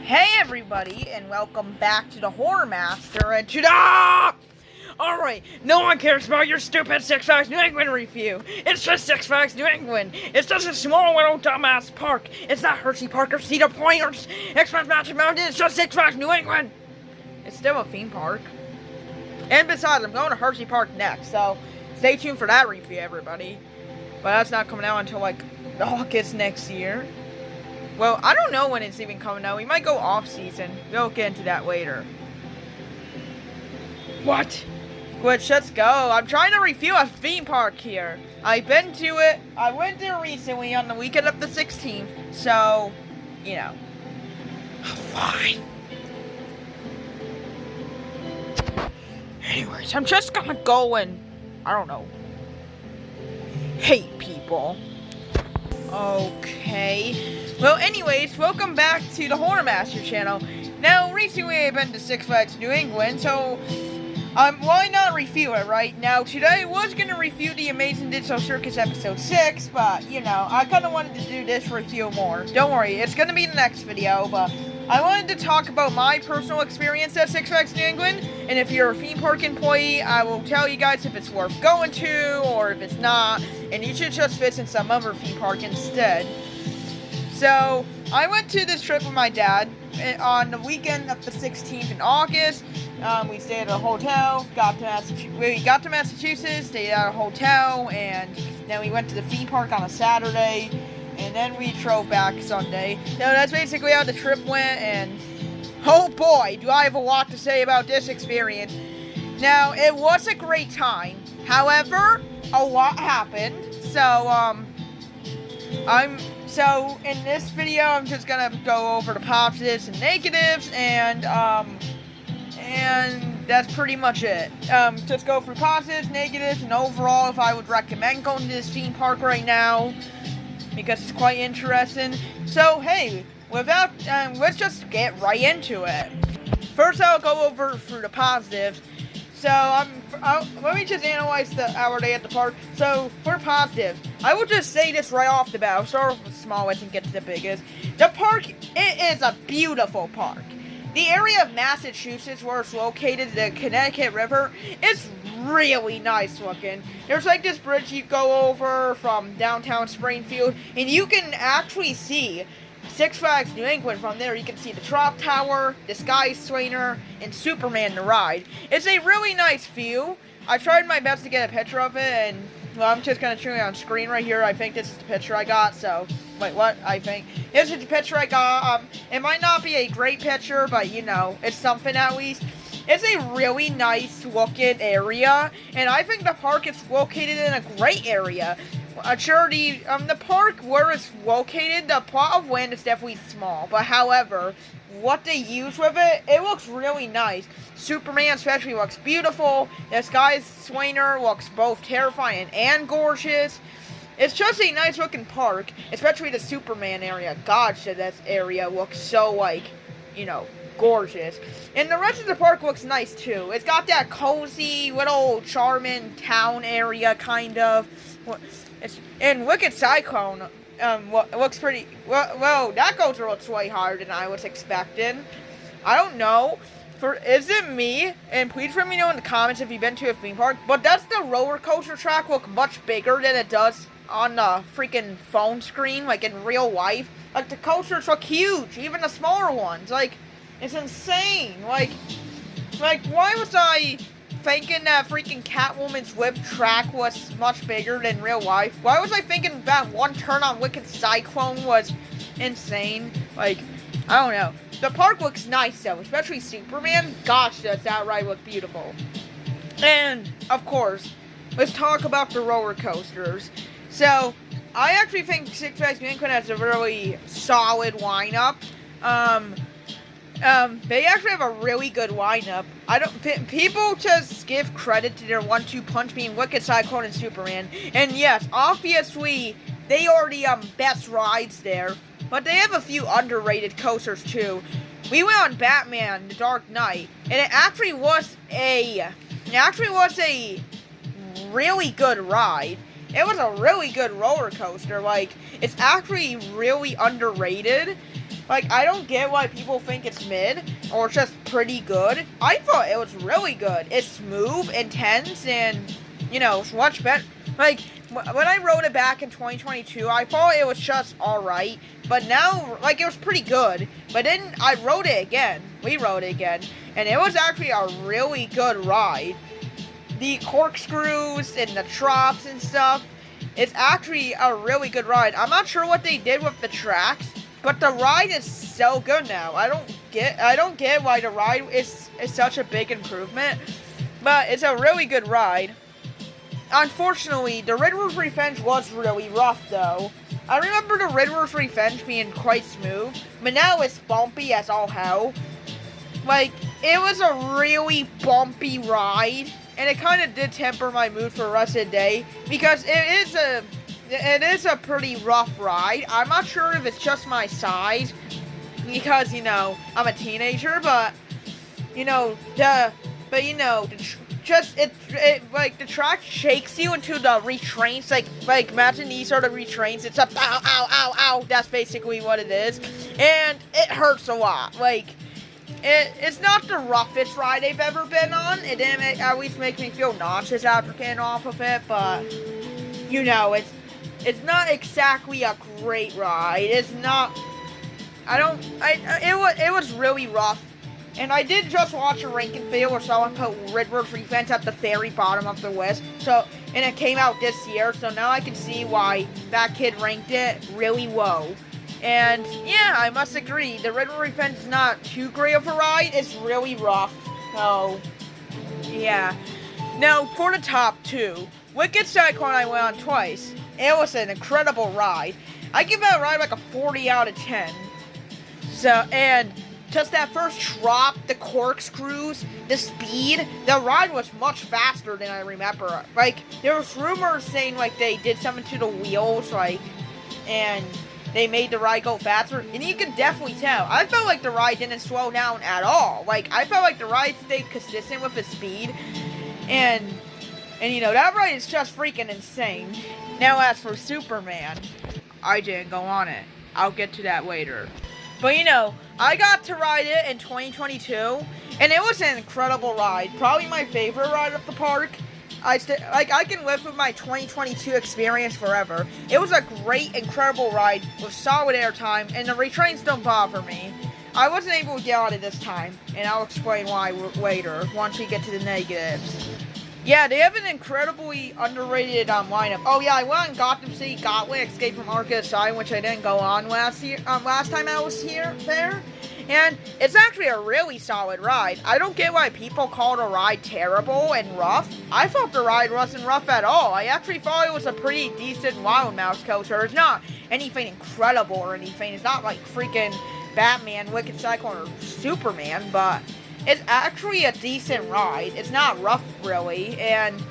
Hey everybody, and welcome back to the Horror Master and to the... Alright, no one cares about your stupid Six Flags New England review. It's just Six Flags New England. It's just a small little dumbass park. It's not Hershey Park or Cedar Point or Express Magic Mountain. It's just Six Flags New England. It's still a theme park. And besides, I'm going to Hershey Park next, so stay tuned for that review, everybody. But that's not coming out until, like, August next year. Well, I don't know when it's even coming out. We might go off-season. We'll get into that later. What? Glitch, let's go. I'm trying to review a theme park here. I've been to it. I went there recently on the weekend of the 16th. So, you know. Fine. Anyways, I'm just gonna go and, I don't know, hate people. Okay. Well, anyways, welcome back to the Horror Master channel. Now, recently I've been to Six Flags New England, so why not review it, right? Now, today I was going to review the Amazing Digital Circus episode 6, but, you know, I kind of wanted to do this review more. Don't worry, it's going to be the next video, but I wanted to talk about my personal experience at Six Flags New England, and if you're a theme park employee, I will tell you guys if it's worth going to, or if it's not, and you should just visit some other theme park instead. So, I went to this trip with my dad on the weekend of the 16th in August. We stayed at a hotel, we got to Massachusetts, stayed at a hotel, and then we went to the theme park on a Saturday, and then we drove back Sunday. So that's basically how the trip went, and oh boy, do I have a lot to say about this experience. Now, it was a great time. However, a lot happened, So in this video, I'm just gonna go over the positives and negatives, and that's pretty much it. Just go through positives, negatives, and overall if I would recommend going to this theme park right now, because it's quite interesting. So hey, without, let's just get right into it. First, I'll go over through the positives. So, let me just analyze our day at the park. So, for positives, I will just say this right off the bat. I'll start with the smallest and get to the biggest. The park, it is a beautiful park. The area of Massachusetts where it's located, the Connecticut River, is really nice looking. There's like this bridge you go over from downtown Springfield, and you can actually see Six Flags New England from there. You can see the Drop Tower, the Sky Swainer, and Superman the Ride. It's a really nice view. I tried my best to get a picture of it, and well, I'm just gonna show you on screen right here. I think this is the picture I got, so wait, what? I think this is the picture I got. It might not be a great picture, but you know, it's something at least. It's a really nice looking area, and I think the park is located in a great area. The park where it's located, the plot of land is definitely small, but however, what they use with it, it looks really nice. Superman especially looks beautiful. The Sky Swainer looks both terrifying and gorgeous. It's just a nice looking park, especially the Superman area. Gosh, that area looks so, like, you know, gorgeous. And the rest of the park looks nice too. It's got that cozy little charming town area kind of. And Wicked Cyclone looks pretty well. That goes looks way higher than I was expecting. I don't know. Is it me? And please let me know in the comments if you've been to a theme park. But does the roller coaster track look much bigger than it does on the freaking phone screen, like in real life? Like the coasters look huge, even the smaller ones. Like, it's insane. Like why was I thinking that freaking Catwoman's whip track was much bigger than real life? Why was I thinking that one turn on Wicked Cyclone was insane? Like, I don't know. The park looks nice though, especially Superman. Gosh, does that ride look beautiful. And, of course, let's talk about the roller coasters. So, I actually think Six Flags New England has a really solid lineup. They actually have a really good lineup. People just give credit to their 1-2 punch being Wicked Cyclone and Superman. And yes, obviously, they are the best rides there. But they have a few underrated coasters too. We went on Batman: The Dark Knight, and it actually was a really good ride. It was a really good roller coaster. Like, it's actually really underrated. Like, I don't get why people think it's mid, or just pretty good. I thought it was really good. It's smooth, intense, and, you know, it's much better. Like, when I wrote it back in 2022, I thought it was just alright, but now, like, it was pretty good. But then I wrote it again. We wrote it again, and it was actually a really good ride. The corkscrews and the drops and stuff, it's actually a really good ride. I'm not sure what they did with the tracks, but the ride is so good now. I don't get why the ride is such a big improvement, but it's a really good ride. Unfortunately, the Riddler's Revenge was really rough, though. I remember the Riddler's Revenge being quite smooth, but now it's bumpy as all hell. Like, it was a really bumpy ride, and it kind of did temper my mood for the rest of the day, because it is a pretty rough ride. I'm not sure if it's just my size, because, you know, I'm a teenager, but, you know, like, the track shakes you into the retrains, like, imagine these are the retrains, it's up, ow, ow, ow, ow, that's basically what it is, and it hurts a lot. Like, it's not the roughest ride I've ever been on. It didn't at least make me feel nauseous after getting off of it, but, you know, it's not exactly a great ride. It's not, it was really rough. And I did just watch a ranking video where someone put Riddler's Revenge at the very bottom of the list. And it came out this year, so now I can see why that kid ranked it really low. And yeah, I must agree, the Riddler's Revenge is not too great of a ride. It's really rough. So yeah. Now for the top two, Wicked Cyclone I went on twice. It was an incredible ride. I give that ride like a 40 out of 10. So, and just that first drop, the corkscrews, the speed, the ride was much faster than I remember. Like, there was rumors saying, like, they did something to the wheels, like, and they made the ride go faster, and you can definitely tell. I felt like the ride didn't slow down at all. Like, I felt like the ride stayed consistent with its speed, and you know, that ride is just freaking insane. Now, as for Superman, I didn't go on it. I'll get to that later. But, you know, I got to ride it in 2022, and it was an incredible ride. Probably my favorite ride at the park. I can live with my 2022 experience forever. It was a great, incredible ride with solid airtime, and the retrains don't bother me. I wasn't able to get on it this time, and I'll explain why later, once we get to the negatives. Yeah, they have an incredibly underrated lineup. Oh yeah, I went on Gotham City Gauntlet Escape from Arkham Asylum, which I didn't go on last time I was there. And it's actually a really solid ride. I don't get why people call the ride terrible and rough. I thought the ride wasn't rough at all. I actually thought it was a pretty decent Wild Mouse coaster. It's not anything incredible or anything. It's not like freaking Batman, Wicked Cyclone, or Superman, but it's actually a decent ride. It's not rough, really, and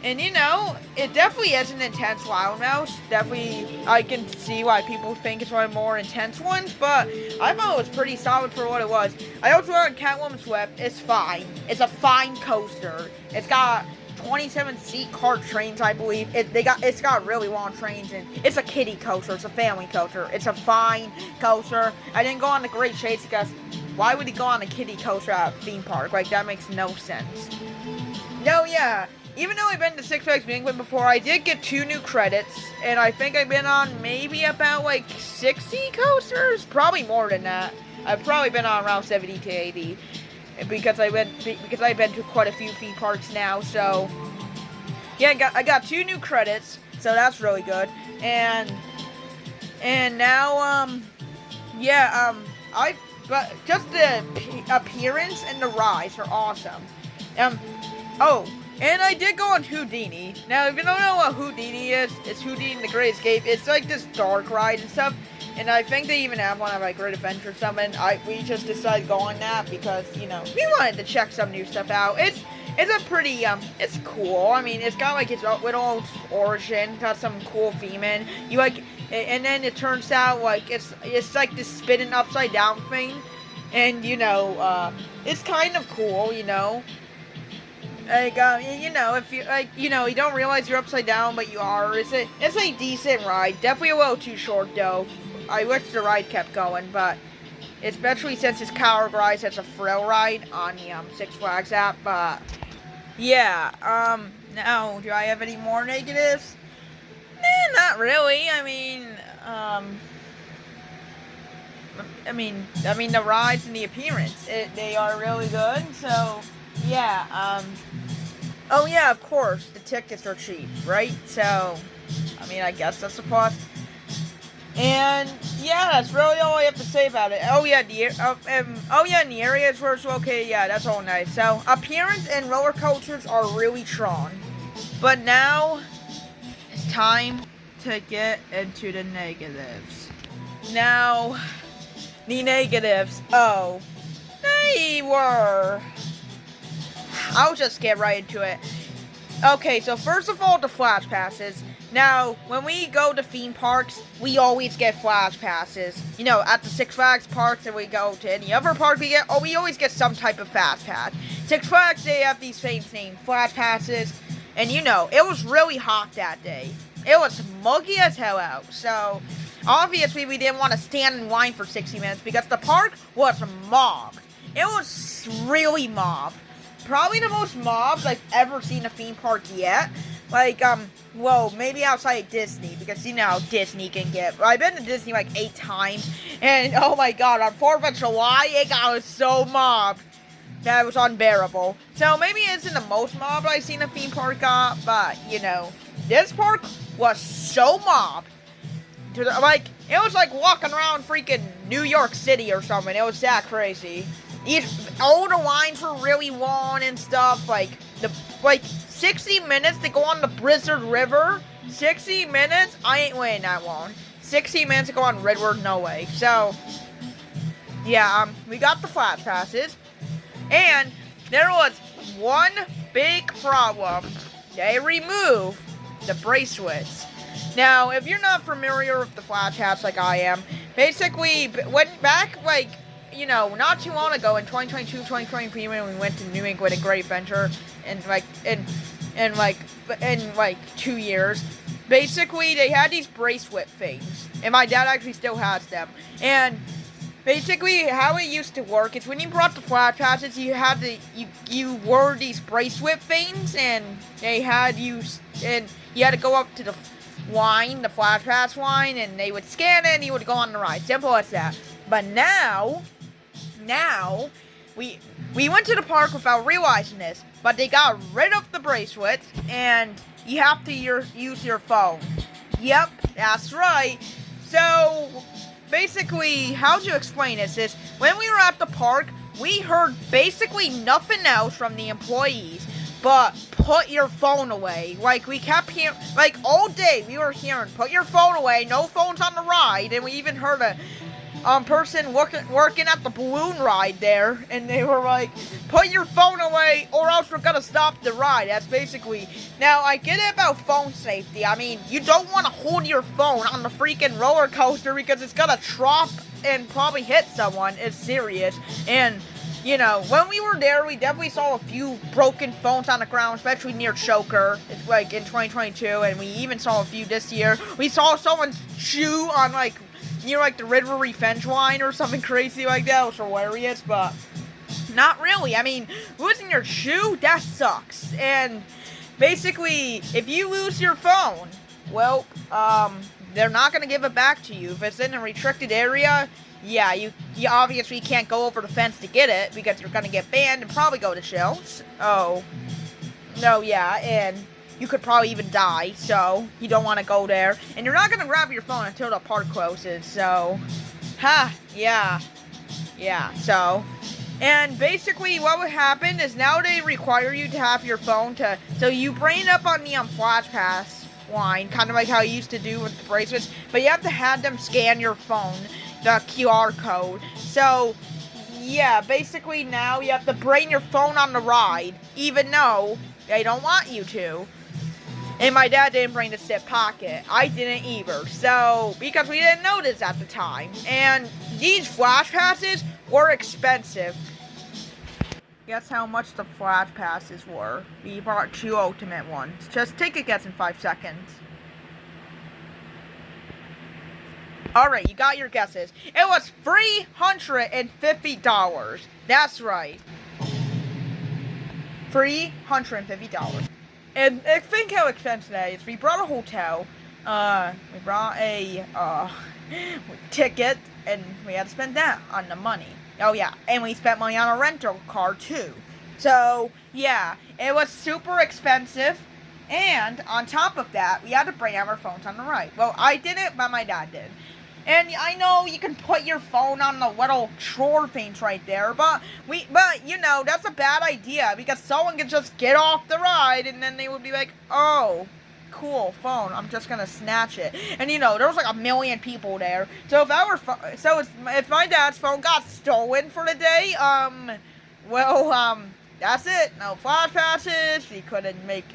you know, it definitely is an intense Wild Mouse. Definitely, I can see why people think it's one of the more intense ones, but I thought it was pretty solid for what it was. I also went on Catwoman's Web. It's fine. It's a fine coaster. It's got 27-seat cart trains, I believe. It's got really long trains, and it's a kiddie coaster. It's a family coaster. It's a fine coaster. I didn't go on the Great Chase because why would he go on a kiddie coaster at a theme park? Like, that makes no sense. No, yeah. Even though I've been to Six Flags New England before, I did get 2 new credits, and I think I've been on maybe about like 60 coasters? Probably more than that. I've probably been on around 70 to 80. Because I've been to quite a few theme parks now, so yeah, I got 2 new credits, so that's really good. And now but just the appearance and the rides are awesome. And I did go on Houdini. Now, if you don't know what Houdini is, it's Houdini the Great Escape. It's like this dark ride and stuff. And I think they even have one of like Great Adventure or something. We just decided to go on that because, you know, we wanted to check some new stuff out. It's a pretty, it's cool. I mean, it's got like its little origin, got some cool theming. And then it turns out like it's like this spinning upside down thing. And, you know, it's kind of cool, you know. Like, you know, if you, like, you know, you don't realize you're upside down, but you are. It's a decent ride. Definitely a little too short, though. I wish the ride kept going, but especially since it's categorized as a thrill ride on the Six Flags app. But yeah, now do I have any more negatives? Not really. I mean the rides and the appearance, they are really good. So yeah. Oh yeah, of course the tickets are cheap, right? So I mean, I guess that's a plus. And yeah, that's really all I have to say about it. Oh yeah, and the areas where it's located, yeah, that's all nice. So appearance and roller coasters are really strong. But now it's time to get into the negatives. Now, the negatives. Oh, they were. I'll just get right into it. Okay, so first of all, the flash passes. Now, when we go to theme parks, we always get flash passes. You know, at the Six Flags parks, and we go to any other park, we always get some type of fast pass. Six Flags, they have these things named flash passes, and you know, it was really hot that day. It was muggy as hell out, so obviously we didn't want to stand in line for 60 minutes because the park was mobbed. It was really mobbed. Probably the most mobbed I've ever seen a theme park yet. Like, well, maybe outside Disney, because you know how Disney can get. I've been to Disney like 8 times, and oh my god, on 4th of July, it got so mobbed that it was unbearable. So maybe it isn't the most mobbed I've seen a theme park got, but, you know, this park was so mobbed. It was like walking around freaking New York City or something. It was that crazy. All the lines were really long and stuff, like 60 minutes to go on the Blizzard River. 60 minutes? I ain't waiting that long. 60 minutes to go on Redwood? No way. So, yeah, we got the flash passes. And there was one big problem. They removed the bracelets. Now, if you're not familiar with the flash pass like I am, basically, went back, like, you know, not too long ago in 2022, 2023, when we went to New England, a great adventure, in 2 years, basically, they had these bracelet things, and my dad actually still has them, and basically, how it used to work is when you brought the flash passes, you wore these bracelet things, and you had to go up to the flash pass line, and they would scan it, and you would go on the ride. Simple as that. But now, we went to the park without realizing this, but they got rid of the bracelets, and you have to use your phone. Yep, that's right. So, basically, how to explain this is, when we were at the park, we heard basically nothing else from the employees, but put your phone away. Like, we kept hearing, like, all day we were hearing, put your phone away, no phones on the ride, and we even heard a person working at the balloon ride there, and they were like, put your phone away or else we're gonna stop the ride. That's basically. Now, I get it about phone safety. I mean, you don't want to hold your phone on the freaking roller coaster because it's gonna drop and probably hit someone. It's serious. And you know, when we were there, we definitely saw a few broken phones on the ground, especially near Choker, like in 2022, and we even saw a few this year. We saw someone's shoe on near the River Revenge line or something crazy like that. It was hilarious, but not really. I mean, losing your shoe, that sucks. And basically, if you lose your phone, well, they're not going to give it back to you. If it's in a restricted area, yeah, you obviously can't go over the fence to get it because you're going to get banned and probably go to jail. Oh, no, yeah, and you could probably even die, so you don't want to go there. And you're not going to grab your phone until the park closes, so, yeah, so. And basically what would happen is now they require you to have your phone so you bring it up on the Flash Pass line, kind of like how you used to do with the bracelets, but you have to have them scan your phone, the QR code. So, yeah, basically now you have to bring your phone on the ride, even though they don't want you to. And my dad didn't bring the zip pocket. I didn't either. So, because we didn't know this at the time. And these flash passes were expensive. Guess how much the flash passes were. We bought 2 ultimate ones. Just take a guess in 5 seconds. Alright, you got your guesses. It was $350. That's right. $350. And think how expensive that is. We brought a hotel, we brought a ticket, and we had to spend that on the money. Oh yeah, and we spent money on a rental car too. So yeah, it was super expensive. And on top of that, we had to bring our phones on the ride. Well, I didn't, but my dad did. And I know you can put your phone on the little drawer things right there, but you know, that's a bad idea because someone could just get off the ride and then they would be like, oh, cool phone, I'm just gonna snatch it. And you know, there was like 1 million people there. So if my dad's phone got stolen for the day, that's it. No flash passes. We couldn't make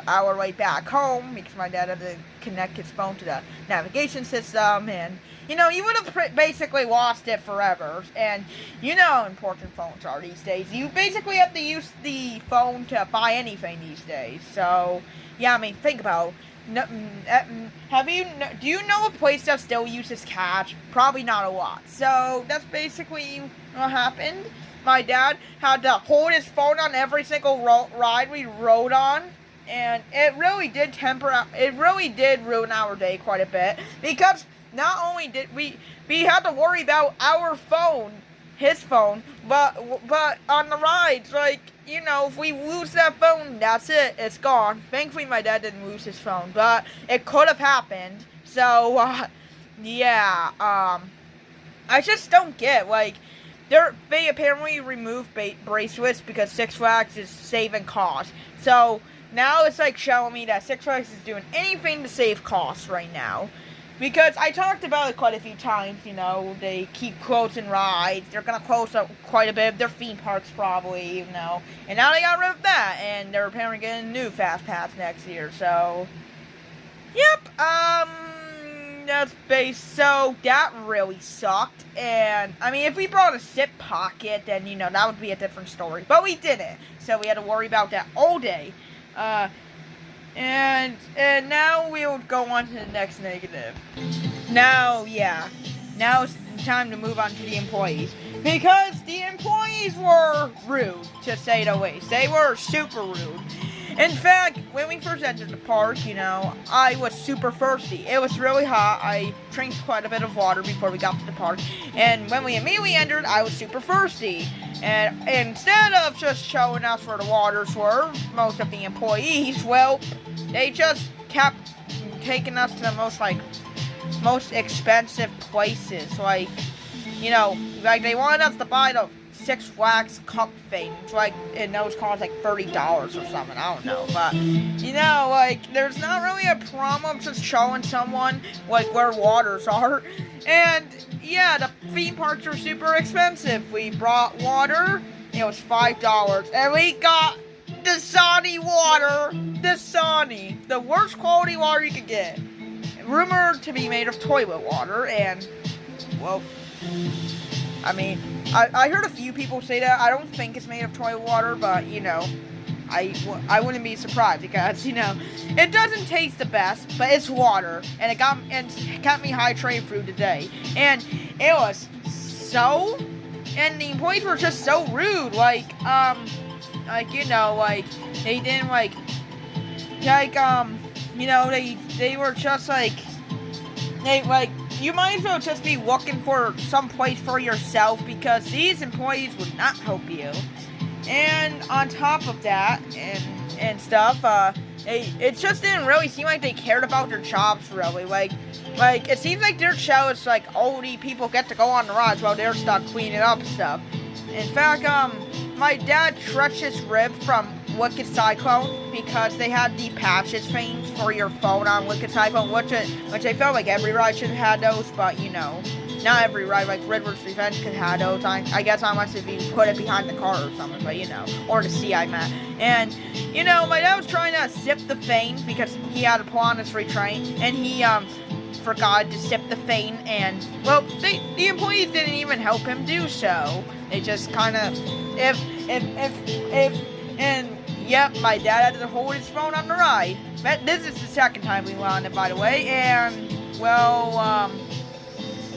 our way back home because my dad had to connect his phone to the navigation system, and you know, you would have basically lost it forever. And you know how important phones are these days. You basically have to use the phone to buy anything these days. So yeah, I mean, think about it. Do you know a place that still uses cash? Probably not a lot. So that's basically what happened. My dad had to hold his phone on every single ride we rode on. And it really did ruin our day quite a bit, because not only did we had to worry about our phone, his phone, but on the rides, like, you know, if we lose that phone, that's it, it's gone. Thankfully my dad didn't lose his phone, but it could have happened. So yeah, I just don't get, like, they apparently removed bracelets because Six Flags is saving costs. So now it's like showing me that Six Flags is doing anything to save costs right now. Because I talked about it quite a few times, you know, they keep closing rides. They're going to close up quite a bit of their theme parks probably, you know. And now they got rid of that, and they're apparently getting a new Fast Pass next year, so yep, that's so that really sucked. And I mean, if we brought a zip pocket, then, you know, that would be a different story. But we didn't, so we had to worry about that all day. And now we'll go on to the next negative. Now it's time to move on to the employees. Because the employees were rude, to say the least. They were super rude. In fact, when we first entered the park, you know, I was super thirsty. It was really hot. I drank quite a bit of water before we got to the park. And when we immediately entered, I was super thirsty. And instead of just showing us where the waters were, most of the employees, well, they just kept taking us to the most expensive places. Like, you know, like they wanted us to buy the Six Flags cup things, like, and those cost like $30 or something, I don't know, but, you know, like, there's not really a problem just showing someone, like, where waters are. And yeah, the theme parks are super expensive. We brought water, it was $5, and we got Dasani water. Dasani, the worst quality water you could get, rumored to be made of toilet water. And well, I mean, I heard a few people say that. I don't think it's made of toilet water, but, you know, I wouldn't be surprised because, you know, it doesn't taste the best, but it's water, and it got me hydrated through the day. And it was and the employees were just so rude, like, you know, like, they didn't, you know, they were just, you might as well just be looking for some place for yourself, because these employees would not help you. And on top of that, and stuff, it just didn't really seem like they cared about their jobs, really. Like, it seems like their show is like, oh, the people get to go on the rides while they're stuck cleaning up stuff. In fact, my dad stretched his rib from Wicked Cyclone because they had the patches things for your phone on Wicked Cyclone, which I felt like every ride should have had those, but, you know, not every ride, like Riddler's Revenge could have those. I guess I must have even put it behind the car or something, but, you know, or the CI mat. And, you know, my dad was trying to sip the thing because he had to pull on his retrain, and he, forgot to sip the thing, and, well, the employees didn't even help him do so. They just kind of, and yep, my dad had to hold his phone on the ride. But this is the second time we went on it, by the way, and, well,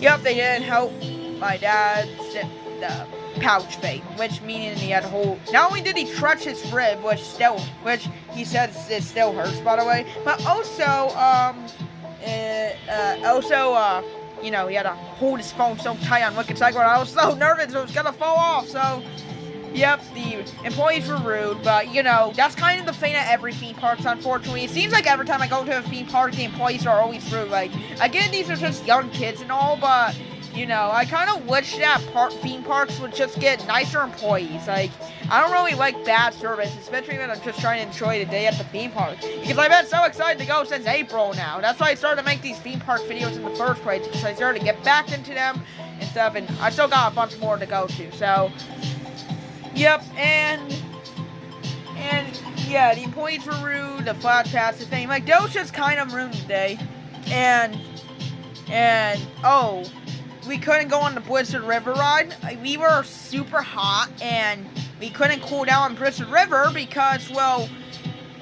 Yep, they didn't help my dad sit the pouch thing, which meaning he had a whole. Not only did he stretch his rib, which he says it still hurts, by the way, but also he had to hold his phone so tight on Wicked Cycle. I was so nervous it was gonna fall off. So, yep, the employees were rude, but that's kind of the thing at every theme park. Unfortunately, it seems like every time I go to a theme park, the employees are always rude. Like, again, these are just young kids and all, but I kind of wish that theme parks would just get nicer employees. Like, I don't really like bad service, especially when I'm just trying to enjoy the day at the theme park. Because I've been so excited to go since April now. That's why I started to make these theme park videos in the first place, because I started to get back into them and stuff, and I still got a bunch more to go to. So, yep, and yeah, the employees were rude, the flash pass, the thing. Like, those just kind of ruined the day. And we couldn't go on the Blizzard River ride. We were super hot, and we couldn't cool down on Blizzard River because, well,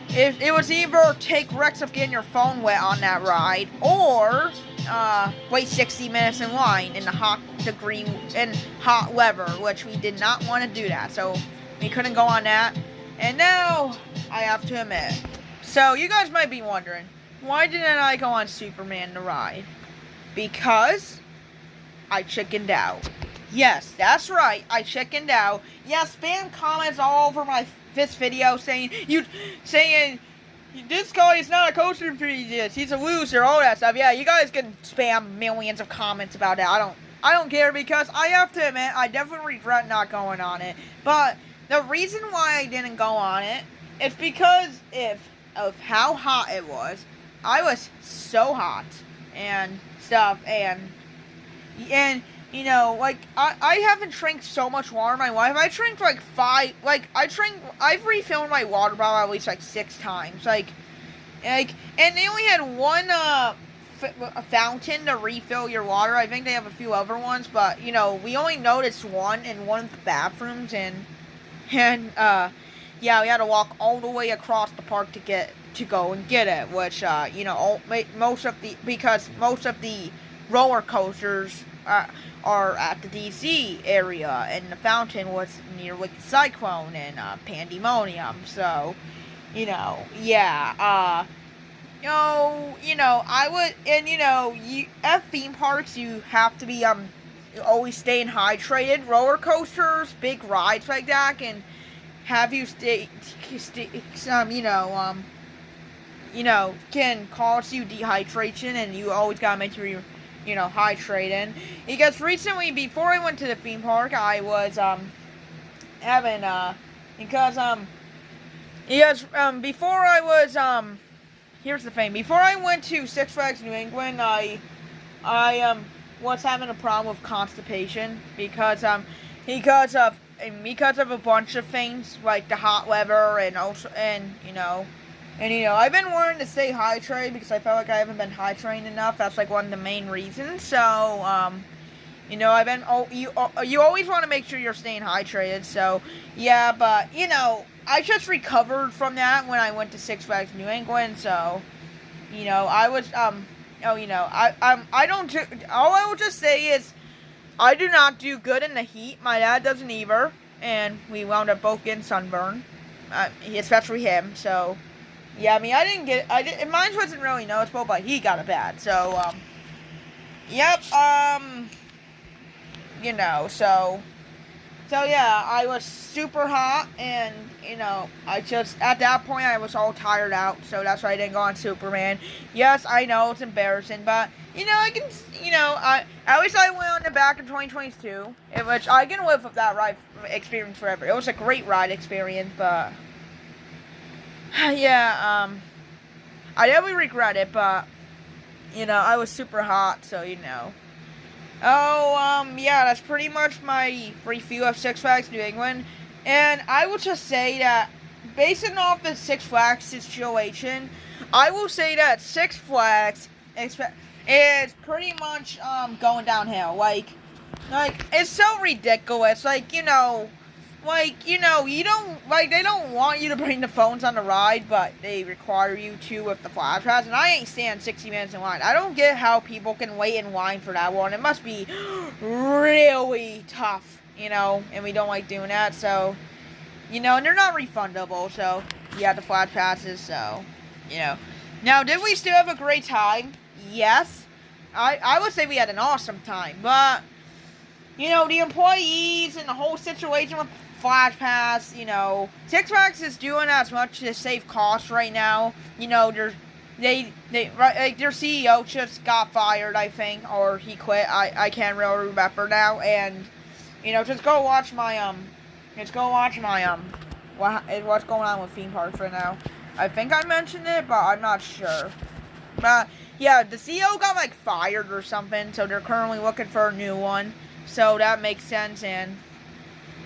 it was either take risks of getting your phone wet on that ride, or wait 60 minutes in line in the hot weather, which we did not want to do that. So we couldn't go on that. And now I have to admit. So you guys might be wondering, why didn't I go on Superman the ride? Because I chickened out. Yes, that's right, I chickened out. Yeah, spam comments all over this video saying this guy is not a coach enthusiast, he's a loser, all that stuff. Yeah, you guys can spam millions of comments about that. I don't care, because I have to admit, I definitely regret not going on it. But the reason why I didn't go on it is because of how hot it was. I was so hot and stuff, and like, I haven't drank so much water in my life. I drank I've refilled my water bottle at least 6 times. And they only had one a fountain to refill your water. I think they have a few other ones, but we only noticed one in one of the bathrooms, and yeah, we had to walk all the way across the park to go and get it, which most of the roller coasters are at the DC area, and the fountain was near Wicked Cyclone and Pandemonium. So, yeah, I would, and at theme parks you have to be always staying hydrated. Roller coasters, big rides like that, can have you can cause you dehydration, and you always gotta make sure you're hydrated. Because recently, before I went to the theme park, I was before I was here's the thing. Before I went to Six Flags New England, I was having a problem with constipation because of a bunch of things, like the hot weather, and also I've been wanting to stay hydrated because I felt like I haven't been hydrating enough. That's like one of the main reasons. So, I've been. You always want to make sure you're staying hydrated. So, yeah, but I just recovered from that when I went to Six Flags New England. So, I was I don't do. All I will just say is, I do not do good in the heat. My dad doesn't either, and we wound up both getting sunburn, especially him. So. Yeah, I mean, I didn't get it. Mine wasn't really noticeable, but he got it bad. So, yep, so yeah, I was super hot, and, at that point, I was all tired out, so that's why I didn't go on Superman. Yes, I know, it's embarrassing, but, I can, at least I went on the back in 2022, which I can live with that ride experience forever. It was a great ride experience, but... yeah, I definitely regret it, but, I was super hot, so, yeah, that's pretty much my review of Six Flags New England, and I will just say that, basing off the Six Flags situation, I will say that Six Flags is pretty much, going downhill. Like, it's so ridiculous, like, like, you know, you don't, like, they don't want you to bring the phones on the ride, but they require you to with the Flash Pass, and I ain't stand 60 minutes in line. I don't get how people can wait in line for that one. It must be really tough, you know, and we don't like doing that, so, you know, and they're not refundable, so, yeah, the Flash Passes, so, you know. Now, did we still have a great time? Yes. I would say we had an awesome time, but, you know, the employees and the whole situation with Flash Pass, you know, Six Flags is doing as much to save costs right now. You know, their CEO just got fired, I think, or he quit. I can't really remember now. And, you know, just go watch my what's going on with theme parks right now. I think I mentioned it, but I'm not sure. But yeah, the CEO got like fired or something, so they're currently looking for a new one. So that makes sense, and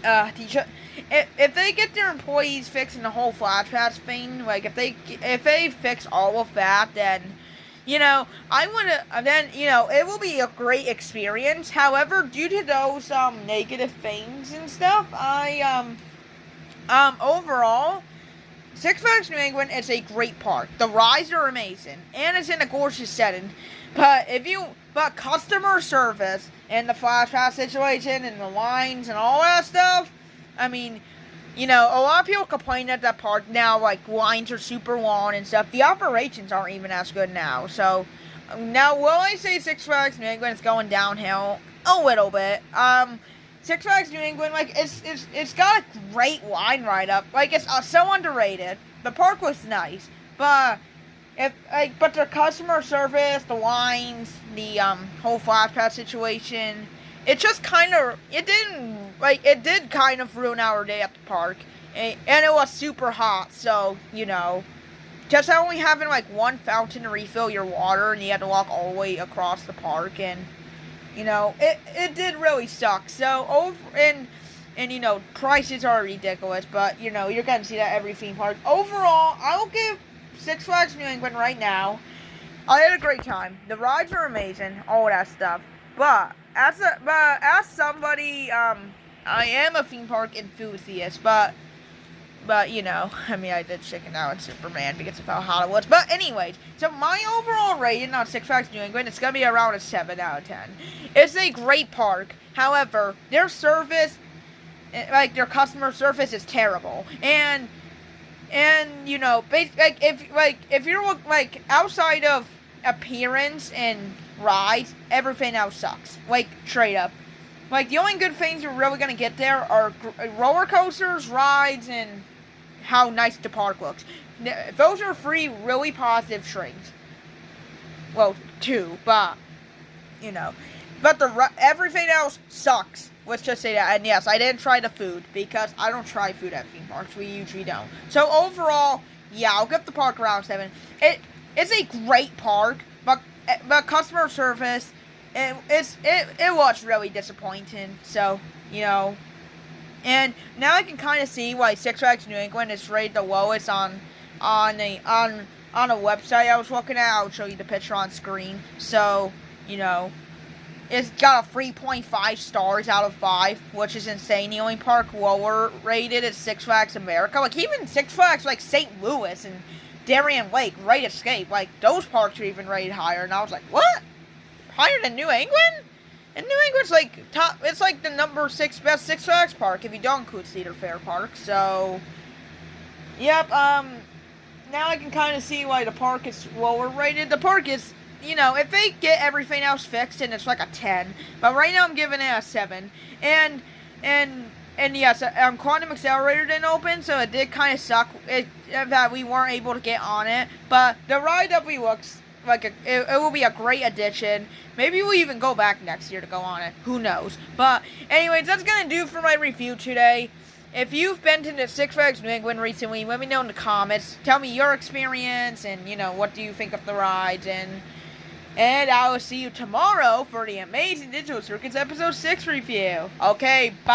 if they get their employees fixing the whole Flash Pass thing, like if they fix all of that, then, you know, it will be a great experience. However, due to those negative things and stuff, overall, Six Flags New England is a great park. The rides are amazing, and it's in a gorgeous setting. But customer service and the Flash Pass situation and the lines and all that stuff, I mean, you know, a lot of people complain at that park now, like, lines are super long and stuff. The operations aren't even as good now. So, now, will I say Six Flags New England is going downhill? A little bit. Six Flags New England, like, it's got a great line ride up. Like, it's so underrated. The park was nice, but but the customer service, the lines, the whole Flash Pass situation, it just it did kind of ruin our day at the park, and it was super hot. So, you know, just only having like one fountain to refill your water, and you had to walk all the way across the park, and, you know, it did really suck. So, and you know, prices are ridiculous, but, you know, you're going to see that every theme park. Overall, I'll give Six Flags New England right now, I had a great time. The rides are amazing, all that stuff. But as somebody, I am a theme park enthusiast, but you know, I mean, I did chicken out in Superman because of how hot it was. But anyways, so my overall rating on Six Flags New England is gonna be around a 7 out of 10. It's a great park. However, their service, like their customer service, is terrible. And you know, if you're like outside of appearance and rides, everything else sucks. Like, straight up. Like, the only good things you're really gonna get there are roller coasters, rides, and how nice the park looks. Those are 3 really positive things. Well, 2, but, you know, but everything else sucks. Let's just say that. And yes, I didn't try the food, because I don't try food at theme parks. We usually don't. So overall, yeah, I'll give the park around 7. It's a great park, but customer service, it was really disappointing. So, you know, and now I can kind of see why Six Flags New England is rated the lowest on a website I was looking at. I'll show you the picture on screen. So, you know, it's got a 3.5 stars out of 5, which is insane. The only park lower rated is Six Flags America. Like, even Six Flags, like, St. Louis and Darien Lake, Great Escape, like, those parks are even rated higher. And I was like, what? Higher than New England? And New England's, like, it's like the number 6 best Six Flags park, if you don't include Cedar Fair Park. So, yep, now I can kind of see why the park is lower rated. The park is, you know, if they get everything else fixed, and it's like a 10. But right now I'm giving it a 7. And yes, Quantum Accelerator didn't open, so it did kind of suck that we weren't able to get on it. But the ride definitely looks like it will be a great addition. Maybe we'll even go back next year to go on it. Who knows? But anyways, that's going to do for my review today. If you've been to the Six Flags New England recently, let me know in the comments. Tell me your experience, and, you know, what do you think of the rides, and I will see you tomorrow for the Amazing Digital Circuits Episode 6 review. Okay, bye.